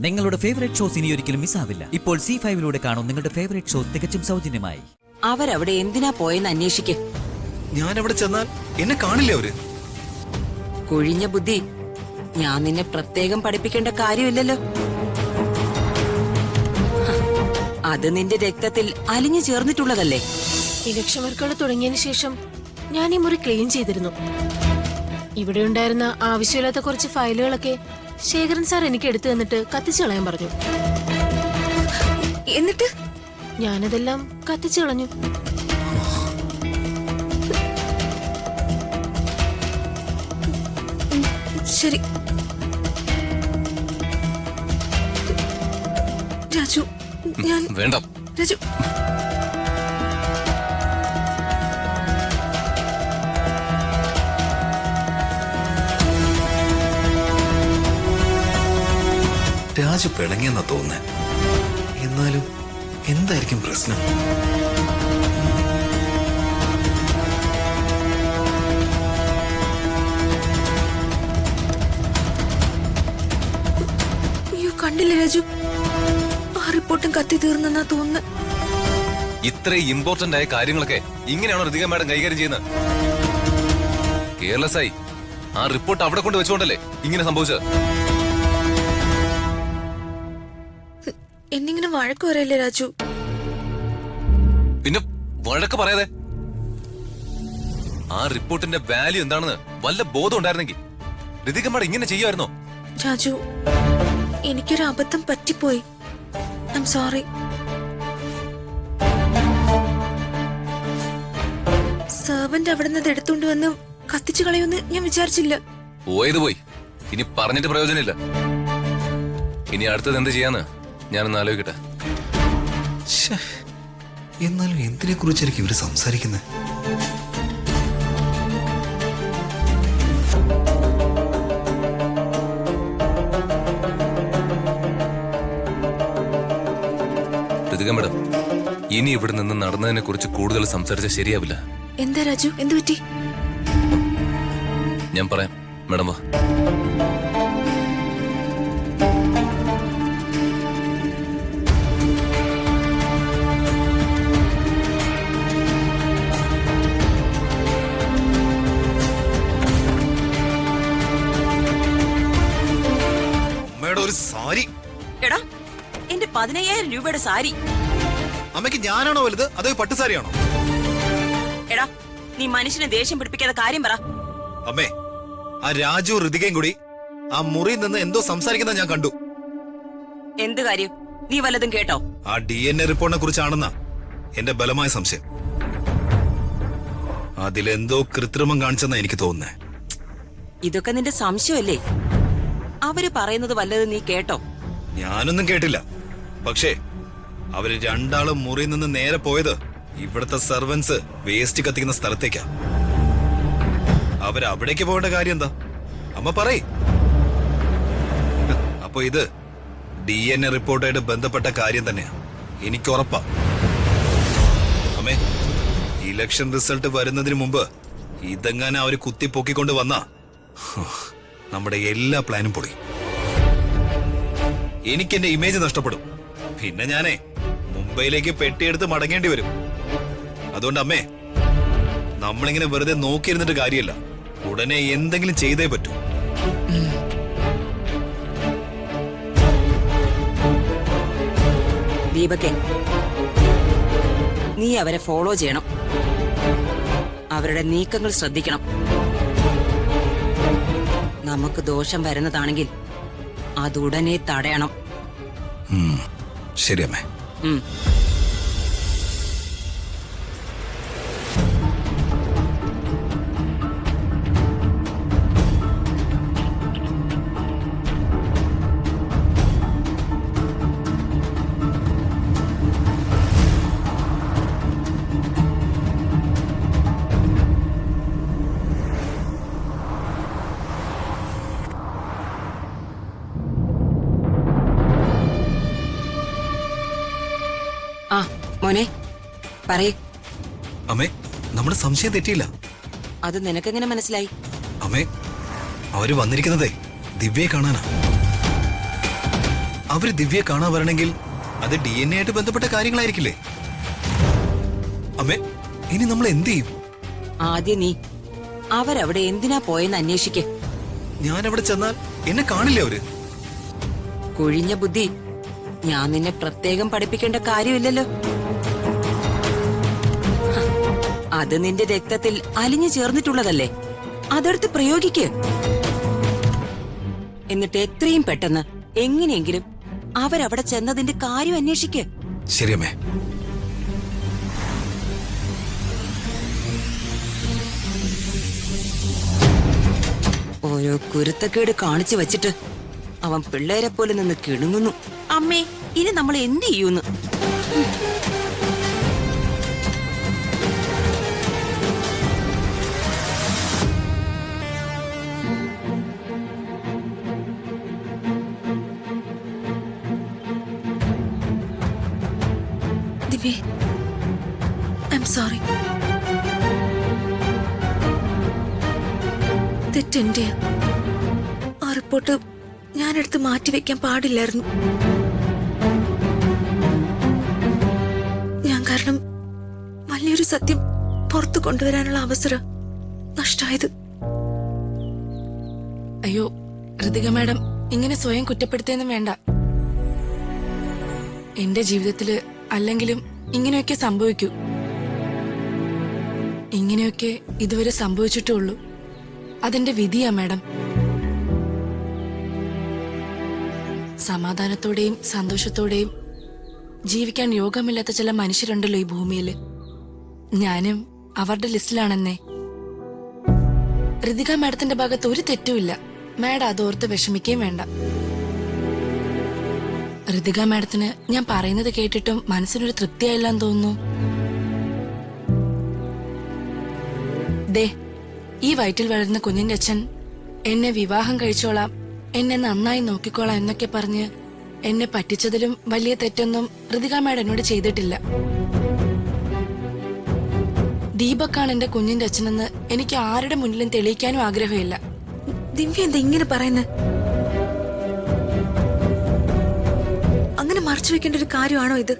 നിങ്ങളുടെ favourite shows ഇനി ഒരിക്കലും മിസ്സാവില്ല. ഇപ്പോൾ C5 കാണും നിങ്ങളുടെ ഫേവറേറ്റ് ഷോസ് തികച്ചും സൗജന്യമായി. അവരവിടെ എന്തിനാ പോയെന്ന് അന്വേഷിക്ക്. ഞാൻ അവിടെ ചെന്നാൽ എന്നെ കാണില്ലേ അവര്? കൊഴിഞ്ഞ ബുദ്ധി, ഞാൻ നിന്നെ പ്രത്യേകം പഠിപ്പിക്കേണ്ട കാര്യമില്ലല്ലോ. അത് നിന്റെ രക്തത്തിൽ അലിഞ്ഞു ചേർന്നിട്ടുള്ളതല്ലേ. ഇലക്ഷൻ വർക്കുകൾ തുടങ്ങിയതിനു ശേഷം ഞാൻ ഈ മുറി ക്ലീൻ ചെയ്തിരുന്നു. ഇവിടെ ഉണ്ടായിരുന്ന ആവശ്യമില്ലാത്ത കുറച്ച് ഫയലുകളൊക്കെ ശേഖരൻ സാർ എനിക്ക് എടുത്തു തന്നിട്ട് കത്തിച്ചു കളയാൻ പറഞ്ഞു. എന്നിട്ട് ഞാനതെല്ലാം കത്തിച്ചു കളഞ്ഞു. ശരി രാജു, ഞാൻ വേണ്ട രാജു. രാജു പിണങ്ങിയെന്നാ തോന്നുന്നേ. എന്നാലും എന്തായിരിക്കും പ്രശ്നം? അയ്യോ, കണ്ടില്ല രാജു, ആ റിപ്പോർട്ടും കത്തി തീർന്നെന്നാ തോന്നുന്നു. ഇത്രയും ഇമ്പോർട്ടന്റ് ആയ കാര്യങ്ങളൊക്കെ ഇങ്ങനെയാണോ ഋതിക മാഡം കൈകാര്യം ചെയ്യുന്നത്? കെയർലെസ്സായി ആ റിപ്പോർട്ട് അവിടെ കൊണ്ട് വെച്ചുകൊണ്ടല്ലേ ഇങ്ങനെ സംഭവിച്ചത്? എന്നിങ്ങനെ വഴക്ക് പറയല്ലേ രാജു. പിന്നെ വഴക്ക് പറയാതെ. ആ റിപ്പോർട്ടിന്റെ വാല്യൂ എന്താണെന്ന് വല്ല ബോധം ഉണ്ടായിരുന്നെങ്കിൽ ഋതിക മാഡം ഇങ്ങനെ ചെയ്യുമായിരുന്നോ? രാജു, എനിക്കൊരു അബദ്ധം പറ്റിപ്പോയി. I am sorry. സെർവന്റ് അവിടെ നിന്ന് എടുത്തോണ്ട് വന്ന് കത്തിച്ചു കളയുമെന്ന് ഞാൻ വിചാരിച്ചില്ല. പോയത് പോയി, ഇനി പറഞ്ഞിട്ട് പ്രയോജനമില്ല. ഇനി അടുത്തത് എന്ത് ചെയ്യാന്ന് ഞാനൊന്ന് ആലോചിക്കട്ടെ. എന്നാലും എന്തിനെ കുറിച്ചായിരിക്കും ഇവര് സംസാരിക്കുന്നത്? ഋതിക മാഡം, ഇനി ഇവിടെ നിന്ന് നടന്നതിനെ കുറിച്ച് കൂടുതൽ സംസാരിച്ചാൽ ശരിയാവില്ല. എന്താ രാജു, എന്തു പറ്റി? ഞാൻ പറയാം, മാഡം വാ. അമ്മയുടെ ഒരു സാരി. എടാ, എന്റെ 15,000 രൂപയുടെ സാരി. അമ്മയ്ക്ക് ഞാനാണോ വലുത് അതോ പട്ടുസാരിയാണോ? എടാ, നീ മനുഷ്യനെ ദേഷ്യം പിടിപ്പിക്കാതെ കാര്യം പറ. അമ്മേ, ആ രാജു ഋതികയും കൂടി ആ മുറിയിൽ നിന്ന് എന്തോ സംസാരിക്കുന്ന ഞാൻ കണ്ടു. എന്ത് കാര്യം? നീ വല്ലതും കേട്ടോ? ആ DNA റിപ്പോർട്ടിനെ കുറിച്ചാണെന്നാ എന്റെ ബലമായ സംശയം. അതിലെന്തോ കൃത്രിമം കാണിച്ചെന്നാ എനിക്ക് തോന്നുന്നേ. ഇതൊക്കെ നിന്റെ സംശയമല്ലേ? അവര് പറയുന്നത് വല്ലതും നീ കേട്ടോ? ഞാനൊന്നും കേട്ടില്ല. പക്ഷേ അവര് രണ്ടാളും മുറിയിൽ നിന്ന് നേരെ പോയത് ഇവിടുത്തെ സർവൻസ് വേസ്റ്റ് കത്തിക്കുന്ന സ്ഥലത്തേക്കാ. അവരവിടേക്ക് പോകേണ്ട കാര്യം എന്താ? അമ്മ പറയ്. അപ്പൊ ഇത് DNA റിപ്പോർട്ടായിട്ട് ബന്ധപ്പെട്ട കാര്യം തന്നെയാ. എനിക്ക് ഉറപ്പാ. അമ്മേ, ഇലക്ഷൻ റിസൾട്ട് വരുന്നതിന് മുമ്പ് ഇതെങ്ങനെ അവര് കുത്തിപ്പൊക്കിക്കൊണ്ട് വന്നാ നമ്മുടെ എല്ലാ പ്ലാനും പൊളി. എനിക്ക് എന്റെ ഇമേജ് നഷ്ടപ്പെടും. പിന്നെ ഞാനേ മുംബൈയിലേക്ക് പെട്ടിയെടുത്ത് മടങ്ങേണ്ടി വരും. അതുകൊണ്ട് അമ്മേ, നമ്മളിങ്ങനെ വെറുതെ നോക്കിയിരുന്നിട്ട് കാര്യമില്ല. ഉടനെ എന്തെങ്കിലും ചെയ്തേ പറ്റൂ. ദീപകെ, നീ അവരെ ഫോളോ ചെയ്യണം. അവരുടെ നീക്കങ്ങൾ ശ്രദ്ധിക്കണം. നമുക്ക് ദോഷം വരുന്നതാണെങ്കിൽ അതുടനെ തടയണം. ശരി അമ്മേ. ആ മോനെ പറയേ. അമ്മേ, നമ്മുടെ സംശയം തെറ്റിയില്ല. അത് നിനക്കെങ്ങനെ മനസ്സിലായി? അമ്മേ, അവര് വന്നിരിക്കുന്നതേ ദിവ്യയെ കാണാനാ. അവര് ദിവ്യയെ കാണാൻ വരണമെങ്കിൽ അത് DNA ആയിട്ട് ബന്ധപ്പെട്ട കാര്യങ്ങളായിരിക്കില്ലേ? അമ്മേ, ഇനി നമ്മൾ എന്ത് ചെയ്യും? ആദ്യം നീ അവരവിടെ എന്തിനാ പോയെന്ന് അന്വേഷിക്ക്. ഞാൻ അവിടെ ചെന്നാൽ എന്നെ കാണില്ലേ അവര്? കൊഴിഞ്ഞ ബുദ്ധി, ഞാൻ നിന്നെ പ്രത്യേകം പഠിപ്പിക്കേണ്ട കാര്യമില്ലല്ലോ. ഹ, അത് നിന്റെ രക്തത്തിൽ അലിഞ്ഞു ചേർന്നിട്ടുള്ളതല്ലേ, അതെടുത്ത് പ്രയോഗിക്ക്. എന്നിട്ട് എത്രയും പെട്ടെന്ന് എങ്ങനെയെങ്കിലും അവരവിടെ ചെന്നതിന്റെ കാര്യം അന്വേഷിക്ക്. ശരിയമ്മേ. ഓരോ കുരുത്തക്കേട് കാണിച്ചു വെച്ചിട്ട് അവൻ പിള്ളേരെ പോലെ നിന്ന് കിണുങ്ങുന്നു. അമ്മേ, ഇനി നമ്മൾ എന്ത് ചെയ്യൂന്ന്? ദിവ്യേ, ഐ എം സോറി. തെറ്റെന്റെയാ. ആ റിപ്പോർട്ട് ഞാനെടുത്ത് മാറ്റിവെക്കാൻ പാടില്ലായിരുന്നു. ഞാൻ കാരണം വലിയൊരു സത്യം പുറത്തു കൊണ്ടുവരാനുള്ള അവസരം നഷ്ടമായത്. അയ്യോ ഋതിക മാഡം, ഇങ്ങനെ സ്വയം കുറ്റപ്പെടുത്തിയെന്നും വേണ്ട. എന്റെ ജീവിതത്തില് അല്ലെങ്കിലും ഇങ്ങനെയൊക്കെ സംഭവിക്കൂ. ഇങ്ങനെയൊക്കെ ഇതുവരെ സംഭവിച്ചിട്ടുള്ളൂ. അതെന്റെ വിധിയാ മാഡം. സമാധാനത്തോടെയും സന്തോഷത്തോടെയും ജീവിക്കാൻ യോഗമില്ലാത്ത ചില മനുഷ്യരുണ്ടല്ലോ ഈ ഭൂമിയില്. ഞാനും അവരുടെ ലിസ്റ്റിലാണെന്നേ. ഋതിക മാഡത്തിന്റെ ഭാഗത്ത് ഒരു തെറ്റുമില്ല. മാഡം അതോർത്ത് വിഷമിക്കുകയും വേണ്ട. ഋതിക മാഡത്തിന് ഞാൻ പറയുന്നത് കേട്ടിട്ടും മനസ്സിനൊരു തൃപ്തിയായില്ലാന്ന് തോന്നുന്നു. ദേ, ഈ വയറ്റിൽ വളരുന്ന കുഞ്ഞിന്റെ അച്ഛൻ എന്നെ വിവാഹം കഴിച്ചോളാം, എന്നെ നന്നായി നോക്കിക്കോളാം എന്നൊക്കെ പറഞ്ഞ് എന്നെ പറ്റിച്ചതിലും വലിയ തെറ്റൊന്നും ഋതിക മാഡം എന്നോട് ചെയ്തിട്ടില്ല. ദീപക്കാണ് എന്റെ കുഞ്ഞിന്റെ അച്ഛനെന്ന് എനിക്ക് ആരുടെ മുന്നിലും തെളിയിക്കാനും ആഗ്രഹമില്ല. ദിവ്യ എന്താ ഇങ്ങനെ പറയുന്നത്? അങ്ങനെ മറച്ചു വെക്കേണ്ട ഒരു കാര്യമാണോ ഇത്?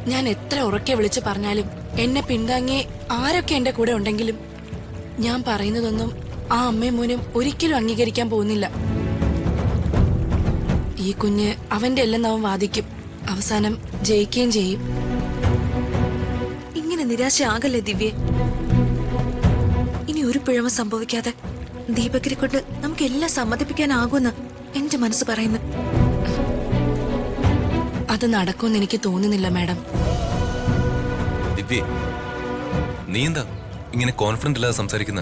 ഞാൻ എത്ര ഉറക്കെ വിളിച്ചു പറഞ്ഞാലും എന്നെ പിന്താങ്ങി ആരൊക്കെ എന്റെ കൂടെ ഉണ്ടെങ്കിലും ഞാൻ പറയുന്നതൊന്നും ആ അമ്മയും മോനും ഒരിക്കലും അംഗീകരിക്കാൻ പോകുന്നില്ല. ഈ കുഞ്ഞ് അവന്റെ എല്ലാം അവൻ വാദിക്കും, അവസാനം ജയിക്കുകയും ചെയ്യും. ഇങ്ങനെ നിരാശയാകല്ലേ ദിവ്യേ. ഇനി ഒരു പിഴവും സംഭവിക്കാതെ ദീപകിനെ കൊണ്ട് നമുക്ക് എല്ലാം സമ്മതിപ്പിക്കാനാകുമെന്ന് എന്റെ മനസ്സ് പറയുന്നു. അത് നടക്കുമെന്ന് എനിക്ക് തോന്നുന്നില്ല മാഡം. ദിവ്യേ, നീ എന്താ ഇങ്ങനെ കോൺഫിഡന്റ് ഇല്ലാതെ സംസാരിക്കുന്ന?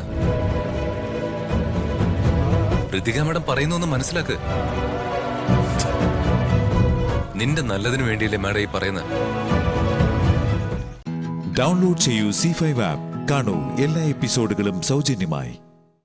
ഋതിക മാഡം പറയുന്നൊന്ന് മനസ്സിലാക്ക്. നിന്റെ നല്ലതിനു വേണ്ടിയല്ലേ മാഡം ഈ പറയുന്നത്? ഡൗൺലോഡ് ചെയ്യൂ C5 ആപ്പ്. കാണൂ എല്ലാ എപ്പിസോഡുകളും സൗജന്യമായി.